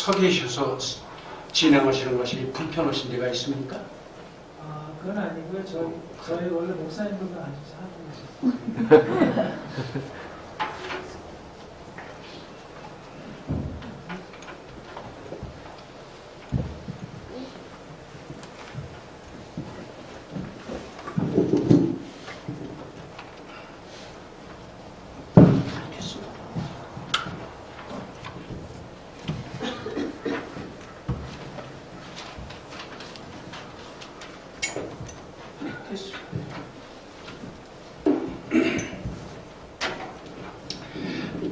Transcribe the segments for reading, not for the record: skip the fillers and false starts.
서 계셔서 진행하시는 것이 불편하신 데가 있습니까? 아, 그건 아니고요. 저희 원래 목사님들도 앉아서 하고 계셨어요.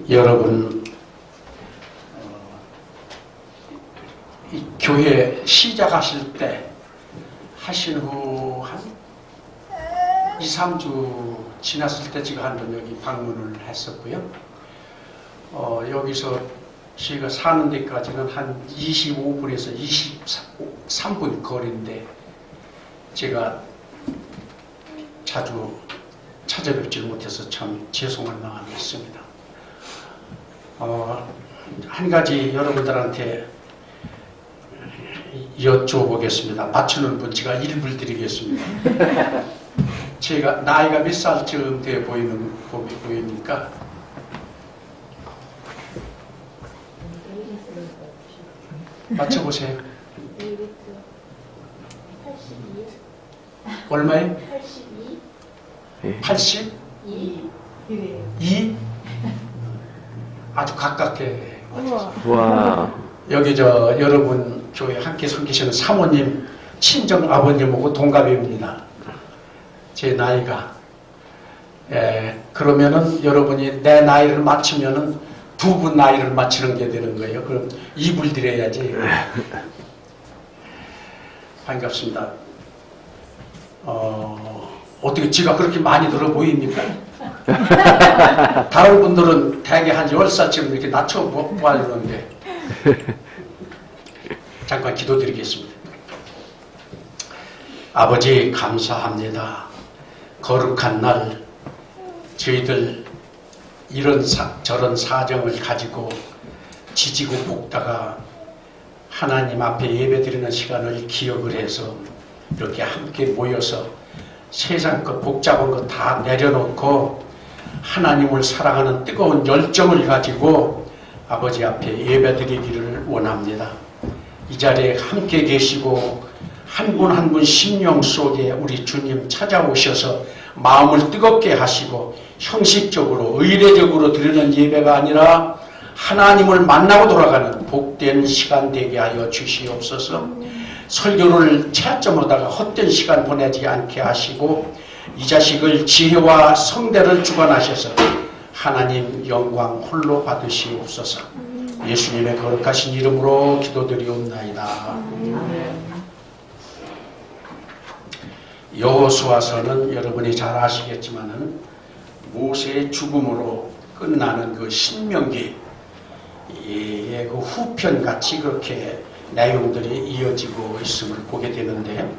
여러분, 이 교회 시작하실 때 하신 후 한 2, 3주 지났을 때 제가 한 번 여기 방문을 했었고요. 여기서 저희가 사는 데까지는 한 25분에서 23분 거리인데 제가 자주 찾아뵙지 못해서 참 죄송한 마음이 있습니다. 한 가지 여러분들한테 여쭤보겠습니다. 맞추는 분 제가 일불 드리겠습니다. 제가 나이가 몇 살쯤 돼 보입니까? 맞춰보세요. 82. 얼마에? 82. 82? 2. 2? 아주 가깝게 맞췄어요. 와. 여기 여러분 교회 함께 섬기시는 사모님, 친정 아버님하고 동갑입니다. 제 나이가. 그러면은 여러분이 내 나이를 맞추면은 두 분 나이를 맞추는 게 되는 거예요. 그럼 입을 드려야지. 반갑습니다. 어떻게 지가 그렇게 많이 들어 보입니까? 다른 분들은 대개 한 10살쯤 이렇게 낮춰 보아주는데 잠깐 기도드리겠습니다. 아버지 감사합니다. 거룩한 날 저희들 이런 저런 사정을 가지고 지지고 볶다가 하나님 앞에 예배드리는 시간을 기억을 해서 이렇게 함께 모여서 세상 것 복잡한 거 다 내려놓고 하나님을 사랑하는 뜨거운 열정을 가지고 아버지 앞에 예배드리기를 원합니다. 이 자리에 함께 계시고 한 분 한 분 심령 속에 우리 주님 찾아오셔서 마음을 뜨겁게 하시고 형식적으로 의례적으로 드리는 예배가 아니라 하나님을 만나고 돌아가는 복된 시간 되게 하여 주시옵소서. 설교를 채점하다가 헛된 시간 보내지 않게 하시고 이 자식을 지혜와 성대를 주관하셔서 하나님 영광 홀로 받으시옵소서. 예수님의 거룩하신 이름으로 기도드리옵나이다. 여호수아서는 여러분이 잘 아시겠지만은 모세의 죽음으로 끝나는 그 신명기의 그 후편같이 그렇게 내용들이 이어지고 있음을 보게 되는데,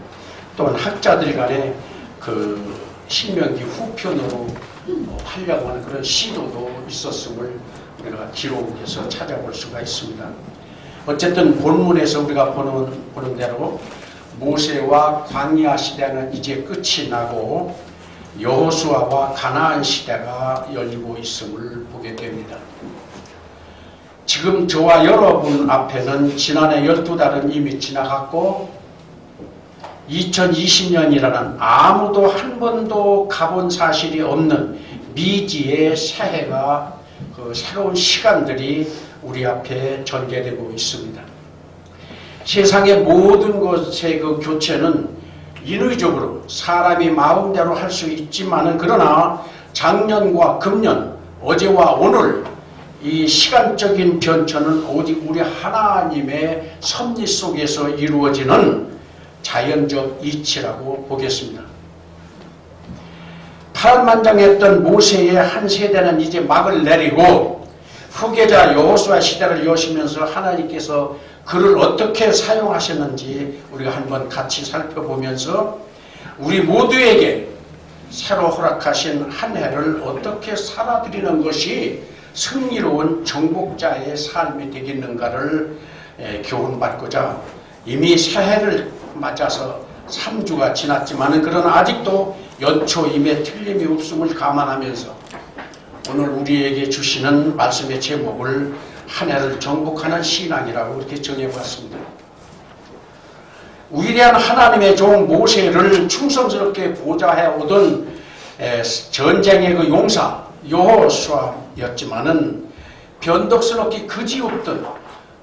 또한 학자들 간에 그 신명기 후편으로 하려고 하는 그런 시도도 있었음을 우리가 기록에서 찾아볼 수가 있습니다. 어쨌든 본문에서 우리가 보는 대로 모세와 광야 시대는 이제 끝이 나고 여호수아와 가나안 시대가 열리고 있음을 보게 됩니다. 지금 저와 여러분 앞에는 지난해 12달은 이미 지나갔고 2020년이라는 아무도 한 번도 가본 사실이 없는 미지의 새해가 그 새로운 시간들이 우리 앞에 전개되고 있습니다. 세상의 모든 것의 그 교체는 인위적으로 사람이 마음대로 할 수 있지만은, 그러나 작년과 금년, 어제와 오늘 이 시간적인 변천은 오직 우리 하나님의 섭리 속에서 이루어지는 자연적 이치라고 보겠습니다. 파란만장했던 모세의 한 세대는 이제 막을 내리고 후계자 여호수아 시대를 여시면서 하나님께서 그를 어떻게 사용하셨는지 우리가 한번 같이 살펴보면서 우리 모두에게 새로 허락하신 한 해를 어떻게 살아드리는 것이 승리로운 정복자의 삶이 되겠는가를 교훈받고자 이미 새해를 맞아서 3주가 지났지만 그러나 아직도 연초임에 틀림이 없음을 감안하면서 오늘 우리에게 주시는 말씀의 제목을 한 해를 정복하는 신앙이라고 이렇게 정해봤습니다. 위대한 하나님의 종 모세를 충성스럽게 보좌해 오던 전쟁의 그 용사 여호수아였지만은 변덕스럽게 그지없던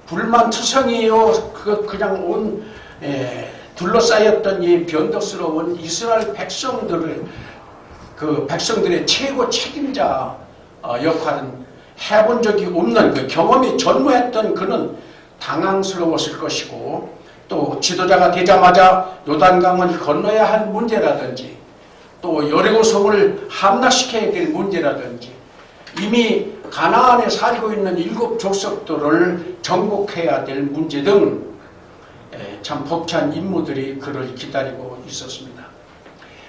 불만투성이요 그냥 온 둘러싸였던 이 변덕스러운 이스라엘 백성들의 최고 책임자 역할은 해본 적이 없는 그 경험이 전무했던 그는 당황스러웠을 것이고 또 지도자가 되자마자 요단강을 건너야 할 문제라든지 또 여리고성을 함락시켜야 될 문제라든지 이미 가나안에 살고 있는 7 족속들을 정복해야 될 문제 등 참 벅찬 임무들이 그를 기다리고 있었습니다.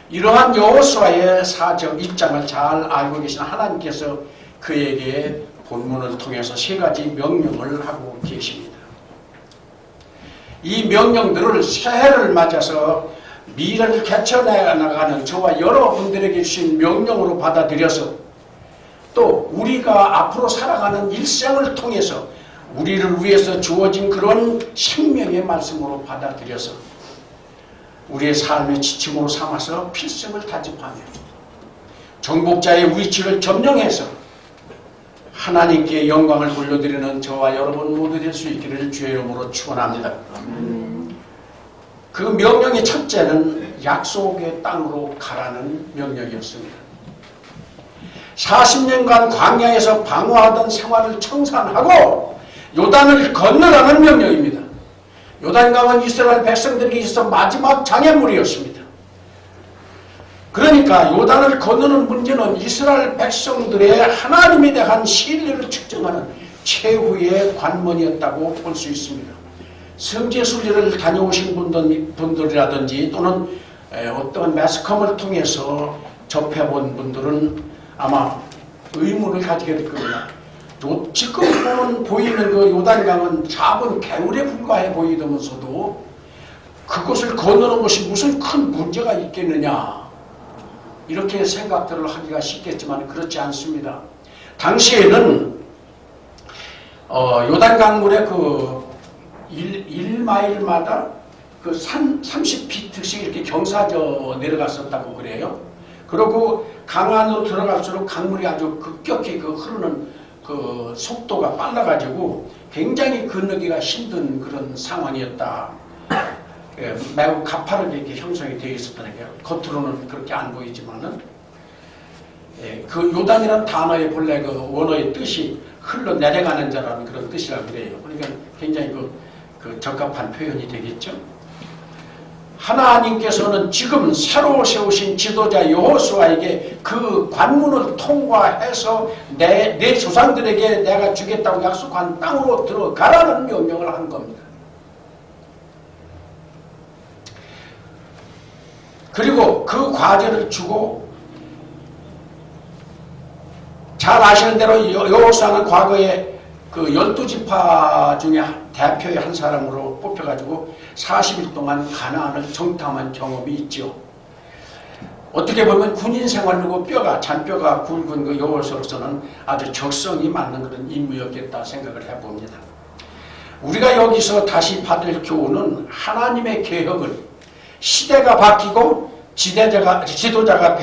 이러한 여호수아의 사적 입장을 잘 알고 계신 하나님께서 그에게 본문을 통해서 3가지 명령을 하고 계십니다. 이 명령들을 새해를 맞아서 미래를 개척해나가는 저와 여러분들에게 주신 명령으로 받아들여서 또 우리가 앞으로 살아가는 일생을 통해서 우리를 위해서 주어진 그런 생명의 말씀으로 받아들여서 우리의 삶의 지침으로 삼아서 필승을 다짐하며 정복자의 위치를 점령해서 하나님께 영광을 돌려드리는 저와 여러분 모두 될 수 있기를 주의 이름으로 축원합니다. 그 명령의 첫째는 약속의 땅으로 가라는 명령이었습니다. 40년간 광야에서 방황하던 생활을 청산하고 요단을 건너라는 명령입니다. 요단강은 이스라엘 백성들에게 있어서 마지막 장애물이었습니다. 그러니까 요단을 건너는 문제는 이스라엘 백성들의 하나님에 대한 신뢰를 측정하는 최후의 관문이었다고 볼 수 있습니다. 성지순례를 다녀오신 분들이라든지 또는 어떤 매스컴을 통해서 접해본 분들은 아마 의문을 가지게 될 겁니다. 지금 보이는 그 요단강은 작은 개울에 불과해 보이면서도 그것을 건너는 것이 무슨 큰 문제가 있겠느냐 이렇게 생각들을 하기가 쉽겠지만 그렇지 않습니다. 당시에는 요단강물의 그 1마일마다 그 30피트씩 이렇게 경사져 내려갔었다고 그래요. 그리고 강 안으로 들어갈수록 강물이 아주 급격히 흐르는 그 속도가 빨라가지고 굉장히 건너기가 힘든 그런 상황이었다. 매우 가파르게 이렇게 형성이 되어 있었다는 게 겉으로는 그렇게 안 보이지만은 그 요단이라는 단어의 본래 그 원어의 뜻이 흘러내려가는 자라는 그런 뜻이라고 그래요. 그러니까 굉장히 그 적합한 표현이 되겠죠. 하나님께서는 지금 새로 세우신 지도자 여호수아에게 그 관문을 통과해서 내 조상들에게 내가 주겠다고 약속한 땅으로 들어가라는 명령을 한 겁니다. 그리고 그 과제를 주고 잘 아시는 대로 여호수아는 과거에 그 12지파 중에 대표의 한 사람으로 뽑혀가지고 40일 동안 가나안을 정탐한 경험이 있죠. 어떻게 보면 군인 생활로 잔뼈가 굵은 그 여호수아로서는 아주 적성이 맞는 그런 임무였겠다 생각을 해봅니다. 우리가 여기서 다시 받을 교훈은 하나님의 계획을 시대가 바뀌고 지도자가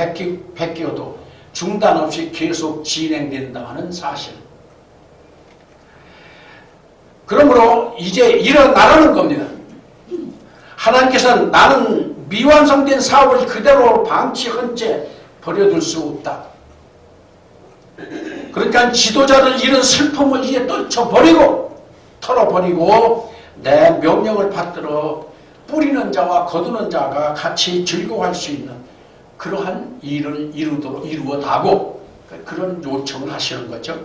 바뀌어도 중단 없이 계속 진행된다는 사실. 그러므로 이제 일어나라는 겁니다. 하나님께서는 나는 미완성된 사업을 그대로 방치한 채 버려둘 수 없다. 그러니까 지도자를 잃은 슬픔을 이제 떨쳐버리고 털어버리고 내 명령을 받들어 뿌리는 자와 거두는 자가 같이 즐거워할 수 있는 그러한 일을 이루어가고 그런 요청을 하시는 거죠.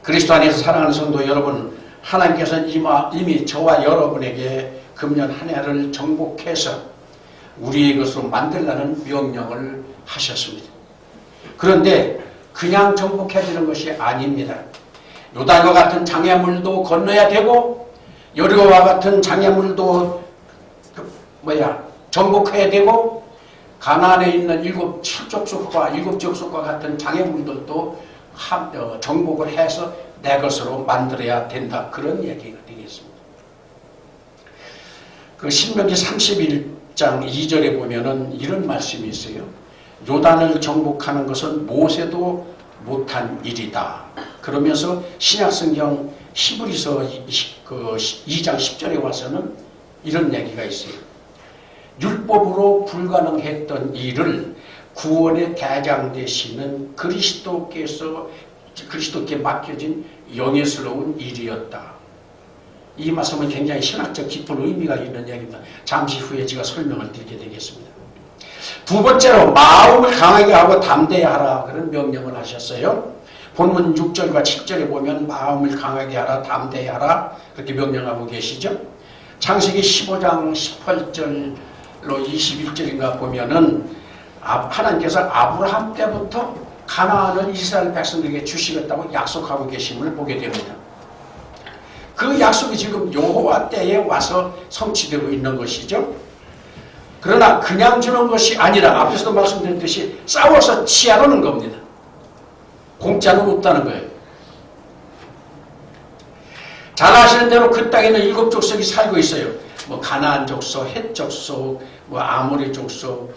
그리스도 안에서 사랑하는 성도 여러분, 하나님께서는 이미 저와 여러분에게 금년 한 해를 정복해서 우리의 것으로 만들라는 명령을 하셨습니다. 그런데 그냥 정복해지는 것이 아닙니다. 요단과 같은 장애물도 건너야 되고 여리고와 같은 장애물도 정복해야 되고 가나안에 있는 7족속과 7족속과 같은 장애물들도 정복을 해서 내 것으로 만들어야 된다. 그런 얘기가 되겠습니다. 그 신명기 31장 2절에 보면은 이런 말씀이 있어요. 요단을 정복하는 것은 모세도 못한 일이다. 그러면서 신약성경 히브리서 2장 10절에 와서는 이런 얘기가 있어요. 율법으로 불가능했던 일을 구원의 대장 되시는 그리스도께 맡겨진 영예스러운 일이었다. 이 말씀은 굉장히 신학적 깊은 의미가 있는 얘기입니다. 잠시 후에 제가 설명을 드리게 되겠습니다. 두 번째로 마음을 강하게 하고 담대히 하라 그런 명령을 하셨어요. 본문 6절과 7절에 보면 마음을 강하게 하라 담대히 하라 그렇게 명령하고 계시죠. 창세기 15장 18절로 21절인가 보면은 하나님께서 아브라함 때부터 가나안을 이스라엘 백성들에게 주시겠다고 약속하고 계심을 보게 됩니다. 그 약속이 지금 여호와 때에 와서 성취되고 있는 것이죠. 그러나 그냥 주는 것이 아니라 앞에서도 말씀드렸듯이 싸워서 취하려는 겁니다. 공짜는 없다는 거예요. 잘 아시는 대로 그 땅에는 7족속이 살고 있어요. 가나안 족속, 헷 족속, 아모리 족속,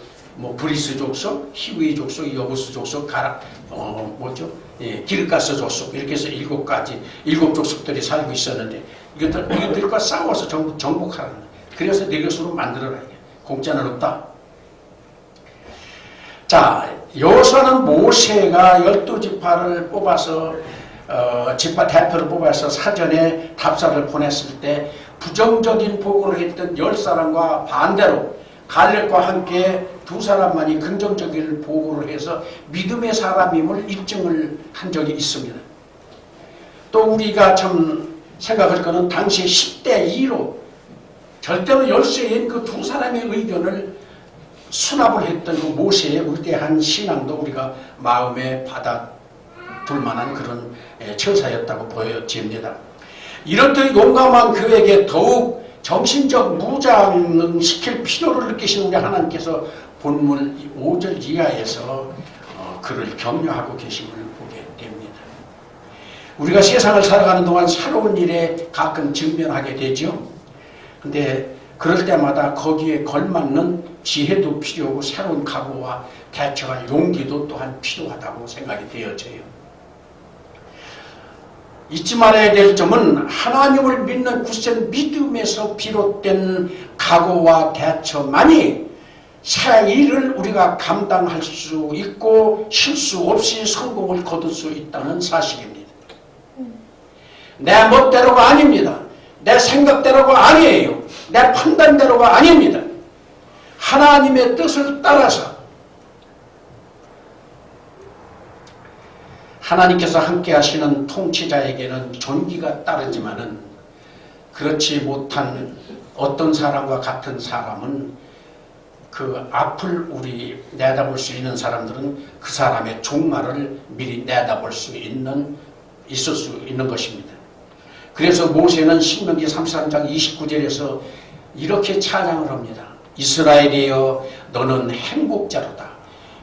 브리스 족속, 히브리 족속, 여부스 족속, 기르가스 족속 이렇게 해서 7족속들이 살고 있었는데 이것들과 싸워서 정복하라는 거예요. 그래서 내 것으로 만들어라. 공짜는 없다. 자, 여호수아는 모세가 12지파를 뽑아서 지파 대표를 뽑아서 사전에 답사를 보냈을 때 부정적인 보고를 했던 10사람과 반대로 갈렙과 함께 2사람만이 긍정적인 보고를 해서 믿음의 사람임을 입증을 한 적이 있습니다. 또 우리가 참 생각할 것은 당시 10대 2로 절대로 열세인 그 2사람의 의견을 수납을 했던 그 모세의 위대한 신앙도 우리가 마음에 받아둘 만한 그런 처사였다고 보여집니다. 이렇듯 용감한 그에게 더욱 정신적 무장시킬 필요를 느끼시는 우리 하나님께서 본문 5절 이하에서 그를 격려하고 계심을 보게 됩니다. 우리가 세상을 살아가는 동안 새로운 일에 가끔 직면하게 되죠. 근데 그럴 때마다 거기에 걸맞는 지혜도 필요하고 새로운 각오와 대처할 용기도 또한 필요하다고 생각이 되어져요. 잊지 말아야 될 점은 하나님을 믿는 굳센 믿음에서 비롯된 각오와 대처만이 새 일을 우리가 감당할 수 있고 실수 없이 성공을 거둘 수 있다는 사실입니다. 내 멋대로가 아닙니다. 내 생각대로가 아니에요. 내 판단대로가 아닙니다. 하나님의 뜻을 따라서 하나님께서 함께 하시는 통치자에게는 존귀가 따르지만은 그렇지 못한 어떤 사람과 같은 사람은 그 앞을 우리 내다볼 수 있는 사람들은 그 사람의 종말을 미리 내다볼 수 있을 수 있는 것입니다. 그래서 모세는 신명기 33장 29절에서 이렇게 찬양을 합니다. 이스라엘이여 너는 행복자로다.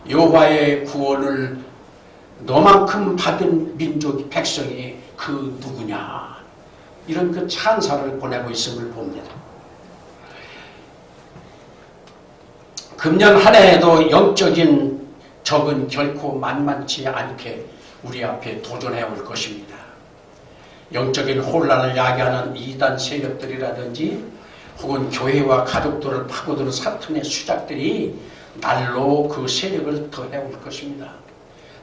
여호와의 구원을 너만큼 받은 민족 백성이 그 누구냐. 이런 그 찬사를 보내고 있음을 봅니다. 금년 한 해에도 영적인 적은 결코 만만치 않게 우리 앞에 도전해 올 것입니다. 영적인 혼란을 야기하는 이단 세력들이라든지 혹은 교회와 가족들을 파고드는 사탄의 수작들이 날로 그 세력을 더해 올 것입니다.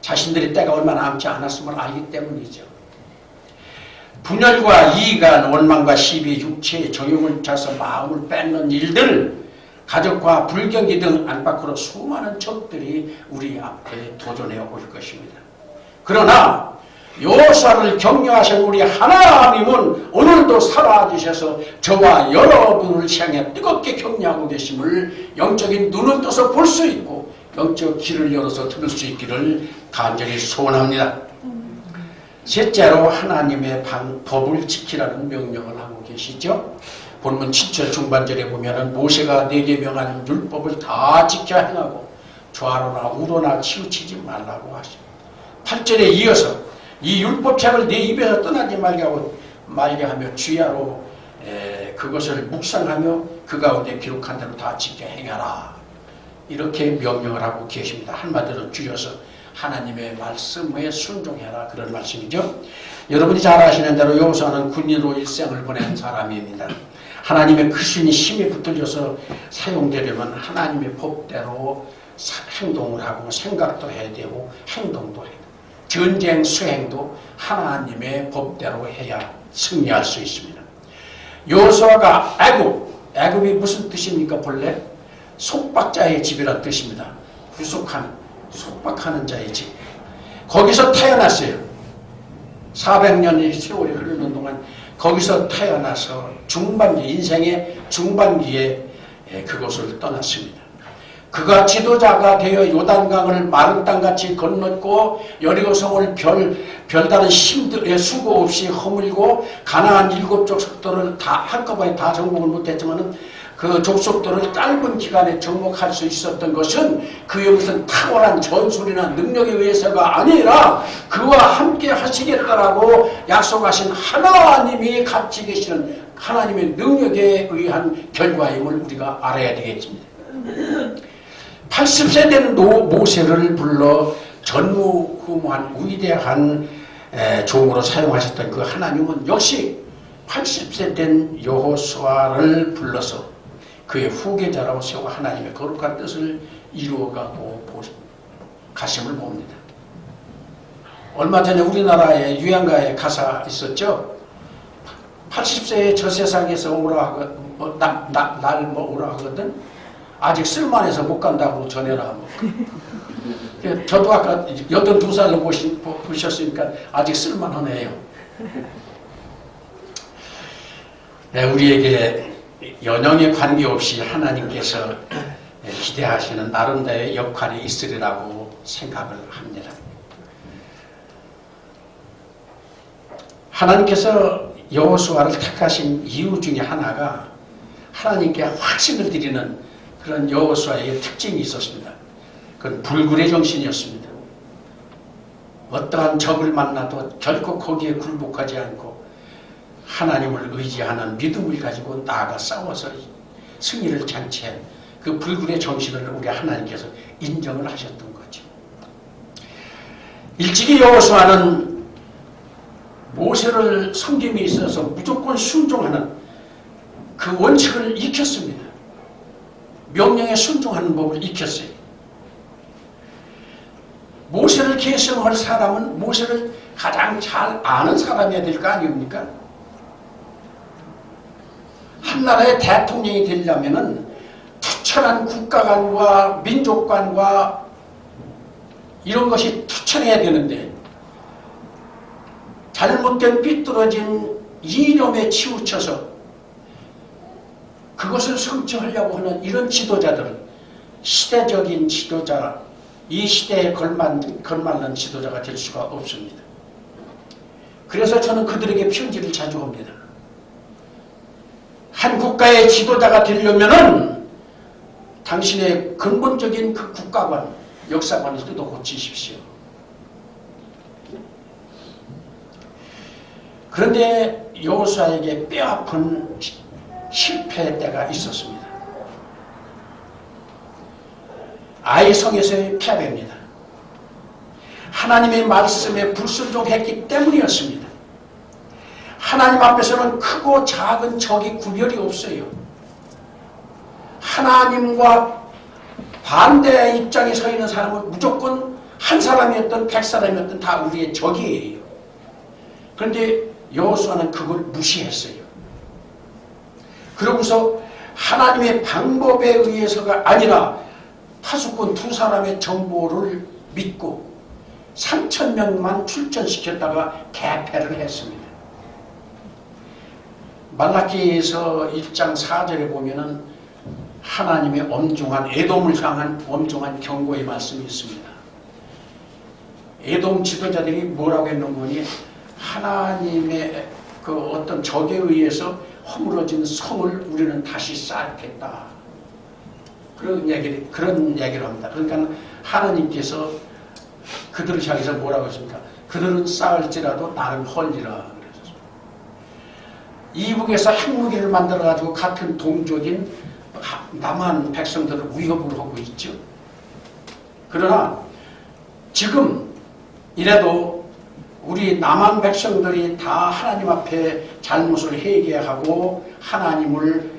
자신들이 때가 얼마 남지 않았음을 알기 때문이죠. 분열과 이간, 원망과 시비, 육체의 정욕을 차서 마음을 뺏는 일들, 가족과 불경기 등 안팎으로 수많은 적들이 우리 앞에 도전해 올 것입니다. 그러나 여호수아를 격려하신 우리 하나님은 오늘도 살아주셔서 저와 여러분을 향해 뜨겁게 격려하고 계심을 영적인 눈을 떠서 볼 수 있고 영적 길을 열어서 들을 수 있기를 간절히 소원합니다. 셋째로 하나님의 법을 지키라는 명령을 하고 계시죠. 본문 7절 중반절에 보면은 모세가 내게 명한 율법을 다 지켜 행하고 좌로나 우로나 치우치지 말라고 하십니다. 8절에 이어서 이 율법책을 내 입에서 떠나지 말게 하며 주야로 그것을 묵상하며 그 가운데 기록한 대로 다 지켜 행하라. 이렇게 명령을 하고 계십니다. 한마디로 줄여서 하나님의 말씀에 순종해라, 그런 말씀이죠. 여러분이 잘 아시는 대로 여호수아는 군인으로 일생을 보낸 사람입니다. 하나님의 크신 힘에 붙들려서 사용되려면 하나님의 법대로 행동을 하고 생각도 해야 되고 행동도 해야 되고 전쟁 수행도 하나님의 법대로 해야 승리할 수 있습니다. 여호수아가 애굽이 무슨 뜻입니까? 본래 속박자의 집이라는 뜻입니다. 속박하는 자의 집. 거기서 태어났어요. 400년의 세월이 흐르는 동안 거기서 태어나서 인생의 중반기에 그곳을 떠났습니다. 그가 지도자가 되어 요단강을 마른 땅같이 건넜고 여리고성을 별다른 힘들의 수고 없이 허물고 가나안 7족 족속들을 다 한꺼번에 다 정복을 못했지만은 그 족속들을 짧은 기간에 정복할 수 있었던 것은 그의 무슨 탁월한 전술이나 능력에 의해서가 아니라 그와 함께 하시겠다라고 약속하신 하나님이 같이 계시는 하나님의 능력에 의한 결과임을 우리가 알아야 되겠습니다. 80세 된 모세를 불러 전무후무한 위대한 종으로 사용하셨던 그 하나님은 역시 80세 된 여호수아를 불러서 그의 후계자라고 세워 하나님의 거룩한 뜻을 이루어가고 가심을 봅니다. 얼마 전에 우리나라에 유행가에 가사 있었죠. 80세에 저 세상에서 오라 날 오라 하거든. 아직 쓸만해서 못 간다고 전해라. 저도 아까 82살로 보셨으니까 아직 쓸만하네요. 네, 우리에게 연령에 관계없이 하나님께서 기대하시는 나름대로의 역할이 있으리라고 생각을 합니다. 하나님께서 여호수아를 택하신 이유 중에 하나가 하나님께 확신을 드리는 그런 여호수아의 특징이 있었습니다. 그건 불굴의 정신이었습니다. 어떠한 적을 만나도 결코 거기에 굴복하지 않고 하나님을 의지하는 믿음을 가지고 나아가 싸워서 승리를 장치한 그 불굴의 정신을 우리 하나님께서 인정을 하셨던 거죠. 일찍이 여호수아는 모세를 섬김에 있어서 무조건 순종하는 그 원칙을 익혔습니다. 명령에 순종하는 법을 익혔어요. 모세를 계승할 사람은 모세를 가장 잘 아는 사람이어야 될 거 아닙니까? 한 나라의 대통령이 되려면은 투철한 국가관과 민족관과 이런 것이 투철해야 되는데 잘못된 삐뚤어진 이념에 치우쳐서 그것을 성취하려고 하는 이런 지도자들은 시대적인 지도자, 이 시대에 걸맞는 지도자가 될 수가 없습니다. 그래서 저는 그들에게 편지를 자주 합니다. 한 국가의 지도자가 되려면은 당신의 근본적인 그 국가관, 역사관을 뜯어 고치십시오. 그런데 여호수아에게 뼈아픈 실패 때가 있었습니다. 아이성에서의 패배입니다. 하나님의 말씀에 불순종했기 때문이었습니다. 하나님 앞에서는 크고 작은 적이 구별이 없어요. 하나님과 반대의 입장에 서 있는 사람은 무조건 한 사람이었든 100사람이었든 다 우리의 적이에요. 그런데 여호수아는 그걸 무시했어요. 그러고서 하나님의 방법에 의해서가 아니라 파수꾼 2사람의 정보를 믿고 3,000명만 출전시켰다가 개패를 했습니다. 말라기에서 1장 4절에 보면은 하나님의 엄중한 에돔을 향한 엄중한 경고의 말씀이 있습니다. 에돔 지도자들이 뭐라고 했는 거니? 하나님의 그 어떤 적에 의해서 허물어진 성을 우리는 다시 쌓겠다. 그런 얘기를 합니다. 그러니까 하나님께서 그들을 향해서 뭐라고 했습니까? 그들은 쌓을지라도 나는 헐리라. 이북에서 핵무기를 만들어가지고 같은 동족인 남한 백성들을 위협을 하고 있죠. 그러나 지금 이래도 우리 남한 백성들이 다 하나님 앞에 잘못을 회개하고 하나님을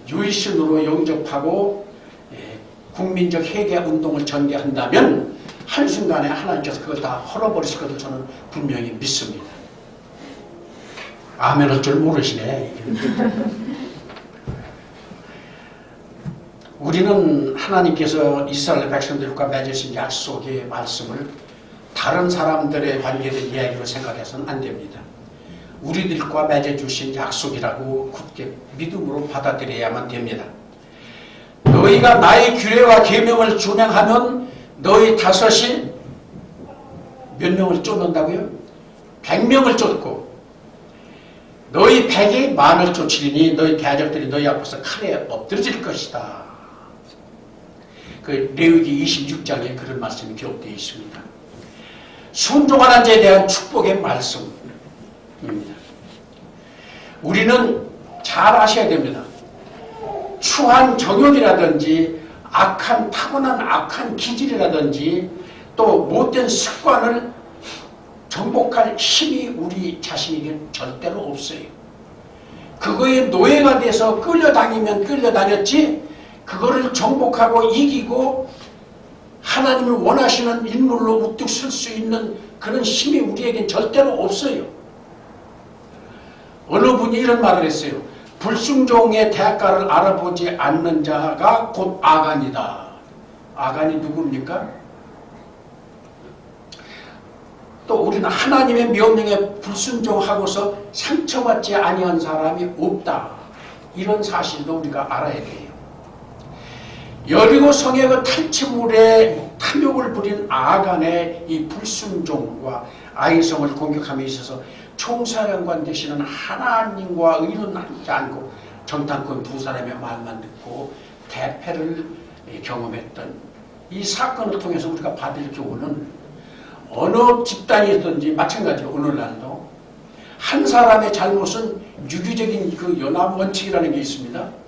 유일신으로 영접하고 국민적 회개 운동을 전개한다면 한순간에 하나님께서 그걸 다 헐어버리실 것을 저는 분명히 믿습니다. 아멘 할 줄 모르시네. 우리는 하나님께서 이스라엘 백성들과 맺으신 약속의 말씀을 다른 사람들의 관계된 이야기로 생각해서는 안 됩니다. 우리들과 맺어주신 약속이라고 굳게 믿음으로 받아들여야만 됩니다. 너희가 나의 규례와 계명을 준행하면 너희 다섯이 몇 명을 쫓는다고요? 100명을 쫓고 너희 100이 만을 쫓으리니 너희 대적들이 너희 앞에서 칼에 엎드러질 것이다. 그 레위기 26장에 그런 말씀이 기록되어 있습니다. 순종하는 자에 대한 축복의 말씀입니다. 우리는 잘 아셔야 됩니다. 추한 정욕이라든지 타고난 악한 기질이라든지 또 못된 습관을 정복할 힘이 우리 자신에게 절대로 없어요. 그거에 노예가 돼서 끌려다니면 끌려다녔지 그거를 정복하고 이기고 하나님을 원하시는 인물로 우뚝 설 수 있는 그런 힘이 우리에겐 절대로 없어요. 어느 분이 이런 말을 했어요. 불순종의 대가를 알아보지 않는 자가 곧 아간이다. 아간이 누굽니까? 또 우리는 하나님의 명령에 불순종하고서 상처받지 아니한 사람이 없다. 이런 사실도 우리가 알아야 돼요. 여리고 성의 그 탈취물에 탐욕을 부린 아간의 이 불순종과 아이성을 공격함에 있어서 총사령관 되시는 하나님과 의논하지 않고 정탐꾼 두 사람의 말만 듣고 대패를 경험했던 이 사건을 통해서 우리가 받을 교훈은 어느 집단이든지 마찬가지로 오늘날도 한 사람의 잘못은 유기적인 그 연합 원칙이라는 게 있습니다.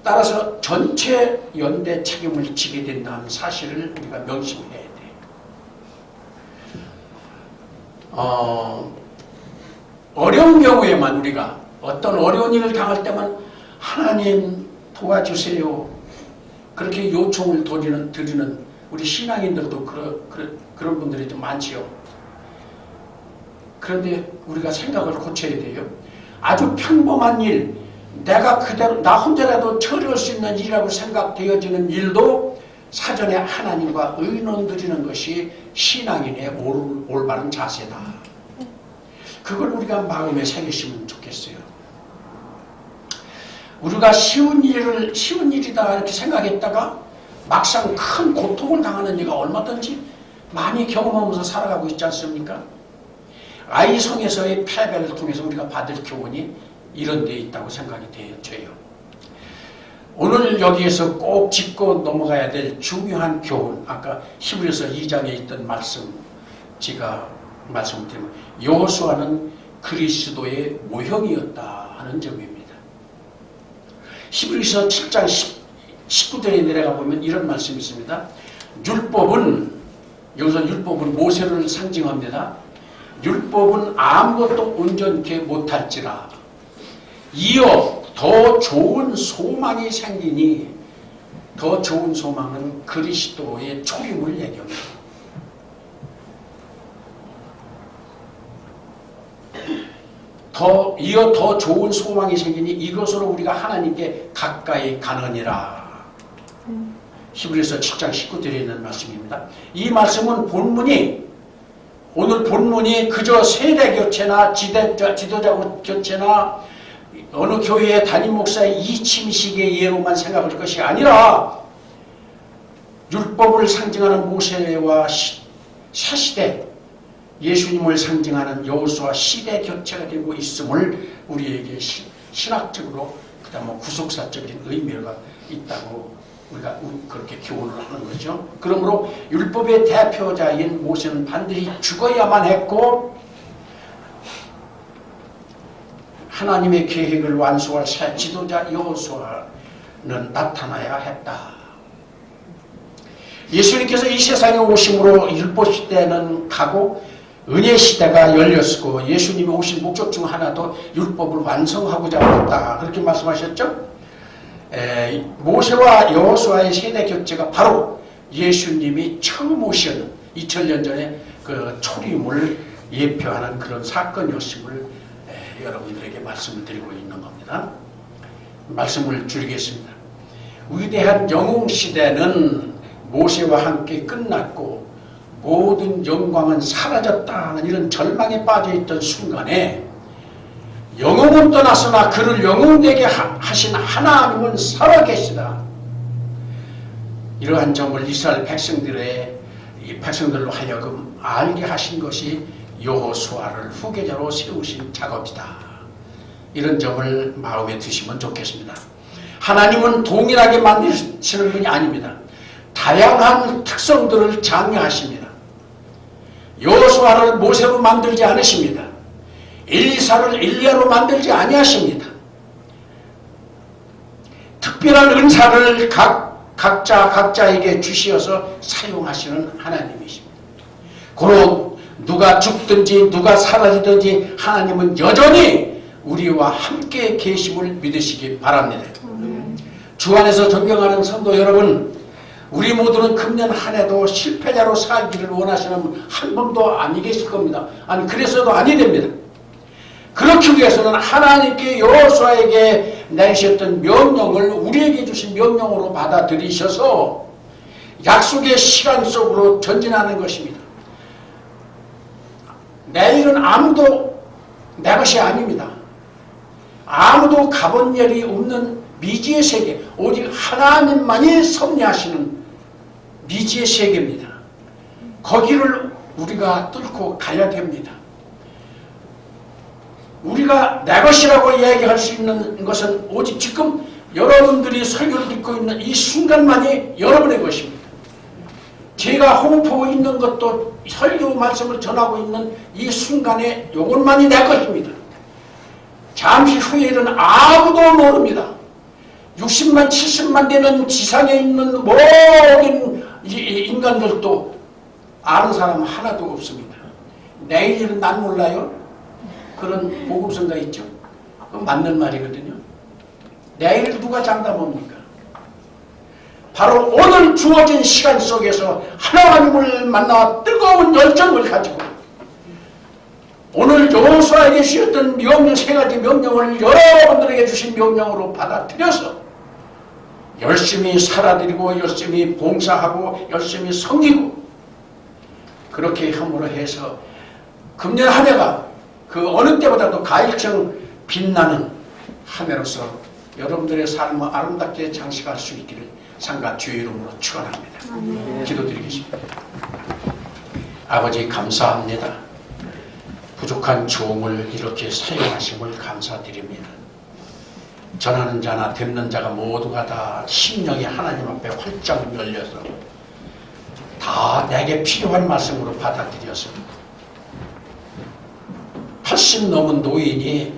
따라서 전체 연대 책임을 지게 된다는 사실을 우리가 명심해야 돼요. 어려운 경우에만 우리가 어떤 어려운 일을 당할 때만 하나님 도와주세요. 그렇게 요청을 드리는 우리 신앙인들도 그런 분들이 좀 많지요. 그런데 우리가 생각을 고쳐야 돼요. 아주 평범한 일, 내가 그대로 나 혼자라도 처리할 수 있는 일이라고 생각되어지는 일도 사전에 하나님과 의논드리는 것이 신앙인의 올바른 자세다. 그걸 우리가 마음에 새기시면 좋겠어요. 우리가 쉬운 일이다 이렇게 생각했다가 막상 큰 고통을 당하는 일가 얼마든지 많이 경험하면서 살아가고 있지 않습니까? 아이성에서의 패배를 통해서 우리가 받을 교훈이 이런 데 있다고 생각이 되어져요. 오늘 여기에서 꼭 짚고 넘어가야 될 중요한 교훈, 아까 히브리서 2장에 있던 말씀 제가 말씀드리면 여호수아는 그리스도의 모형이었다 하는 점입니다. 히브리서 7장 19절에 내려가 보면 이런 말씀이 있습니다. 율법은, 여기서 율법은 모세를 상징합니다. 율법은 아무것도 온전케 못할지라 이어 더 좋은 소망이 생기니, 더 좋은 소망은 그리스도의 초림을 얘기합니다. 이어 더 좋은 소망이 생기니 이것으로 우리가 하나님께 가까이 가느니라. 히브리서 7장 19절에 있는 말씀입니다. 이 말씀은 오늘 본문이 그저 세대 교체나 지도자 교체나 어느 교회의 담임 목사의 이침식의 예로만 생각할 것이 아니라 율법을 상징하는 모세와 새시대 예수님을 상징하는 여호수아 시대 교체가 되고 있음을 우리에게 신학적으로 그다음에 구속사적인 의미가 있다고 우리가 그렇게 교훈을 하는 거죠. 그러므로 율법의 대표자인 모세는 반드시 죽어야만 했고 하나님의 계획을 완수할 새 지도자 여호수아는 나타나야 했다. 예수님께서 이 세상에 오심으로 율법 시대는 가고 은혜 시대가 열렸고 예수님이 오신 목적 중 하나도 율법을 완성하고자 했다. 그렇게 말씀하셨죠? 모세와 여호수아의 세대 교체가 바로 예수님이 처음 오신 2000년 전에 그 초림을 예표하는 그런 사건이었음을 여러분들에게 말씀을 드리고 있는 겁니다. 말씀을 줄이겠습니다. 위대한 영웅 시대는 모세와 함께 끝났고 모든 영광은 사라졌다는 이런 절망에 빠져있던 순간에 영웅은 떠났으나 그를 영웅되게 하신 하나님은 살아계시다. 이러한 점을 이스라엘 백성들로 하여금 알게 하신 것이 여호수아를 후계자로 세우신 작업이다. 이런 점을 마음에 두시면 좋겠습니다. 하나님은 동일하게 만드시는 분이 아닙니다. 다양한 특성들을 장려하십니다. 여호수아를 모세로 만들지 않으십니다. 엘리사를 엘리야로 만들지 아니하십니다. 특별한 은사를 각자에게 주시어서 사용하시는 하나님이십니다. 그러므로 누가 죽든지 누가 사라지든지 하나님은 여전히 우리와 함께 계심을 믿으시기 바랍니다. 주 안에서 존경하는 성도 여러분, 우리 모두는 금년 한 해도 실패자로 살기를 원하시는 분 한 분도 아니 계실 겁니다. 아니 그래서도 아니 됩니다. 그렇기 위해서는 하나님께 여호수아에게 내리셨던 명령을 우리에게 주신 명령으로 받아들이셔서 약속의 시간 속으로 전진하는 것입니다. 내일은 아무도 내 것이 아닙니다. 아무도 가본 일이 없는 미지의 세계, 오직 하나님만이 섭리하시는 미지의 세계입니다. 거기를 우리가 뚫고 가야 됩니다. 우리가 내 것이라고 이야기할 수 있는 것은 오직 지금 여러분들이 설교를 듣고 있는 이 순간만이 여러분의 것입니다. 제가 호흡하고 있는 것도 설교 말씀을 전하고 있는 이 순간에 이것만이 내 것입니다. 잠시 후에는 아무도 모릅니다. 60만 70만 되는 지상에 있는 모든 인간들도 아는 사람 하나도 없습니다. 내일은 난 몰라요? 그런 복음성가 있죠? 그건 맞는 말이거든요. 내일 누가 장담합니까? 바로 오늘 주어진 시간 속에서 하나님을 만나 뜨거운 열정을 가지고 오늘 여호수아에게 주셨던 명령 세 가지 명령을 여러분들에게 주신 명령으로 받아들여서 열심히 살아드리고 열심히 봉사하고 열심히 섬기고 그렇게 함으로 해서 금년 한 해가 그 어느 때보다도 가일청 빛나는 한 해로서 여러분들의 삶을 아름답게 장식할 수 있기를 상가 주의 이름으로 축원합니다. 기도드리겠습니다. 아버지 감사합니다. 부족한 종을 이렇게 사용하심을 감사드립니다. 전하는 자나 듣는 자가 모두가 다 심령이 하나님 앞에 활짝 열려서 다 내게 필요한 말씀으로 받아들여서 80 넘은 노인이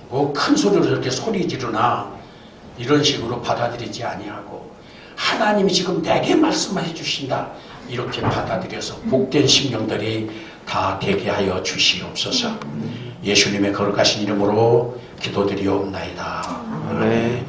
뭐 큰 소리로 저렇게 소리 지르나 이런 식으로 받아들이지 아니하고 하나님이 지금 내게 말씀해 주신다 이렇게 받아들여서 복된 심령들이 다 되게 하여 주시옵소서. 예수님의 거룩하신 이름으로 기도드리옵나이다. 아멘.